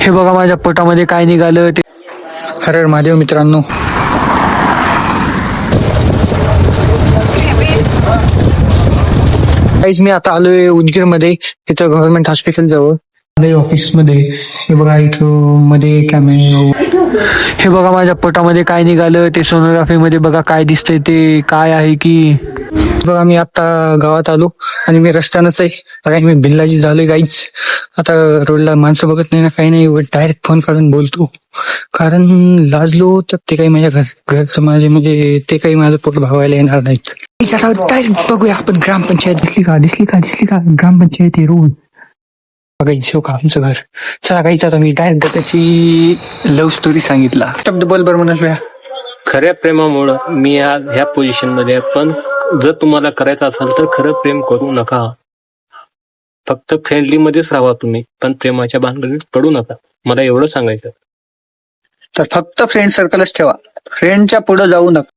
हे बघा माझ्या पोटामध्ये काय निघालं ते. हर हर महादेव मित्रांनो. गाईज मी आता आलोय उदगीर मध्ये, तिथं गव्हर्नमेंट हॉस्पिटल जवळ ऑफिस मध्ये. हे बघा इथं मध्ये कॅमेरा. हे बघा माझ्या पोटामध्ये काय निघालं ते. सोनोग्राफी मध्ये बघा काय दिसतंय ते. काय आहे की बघा मी आता गावात आलो आणि मी रस्त्यानंच आहे. कारण मी बिल्लाजी झालोय गाईच. आता रोडला माणसं बघत नाही ना काही नाही, डायरेक्ट फोन काढून बोलतो. कारण लाजलो तर ते काही माझ्या घरचं माझे म्हणजे ते काही माझं पोट भावायला येणार नाहीत. डायरेक्ट बघूया आपण ग्रामपंचायत दिसली का ग्रामपंचायत आहे रोड बघायची हो का आमचं घर. चला काहीच आता मी डायरेक्ट त्याची लव्ह स्टोरी सांगितला. शब्द बोल बरं म्हणा. खऱ्या प्रेमामुळं मी आज ह्या पोझिशन मध्ये आहे. पण जर तुम्हाला करायचं असेल तर खरं प्रेम करू नका. फक्त फ्रेंडली मध्येच राहा तुम्ही, पण प्रेमाच्या भानगडीत पडू नका. मला एवढं सांगायचं. तर फक्त फ्रेंड सर्कलच ठेवा, फ्रेंडच्या पुढे जाऊ नका.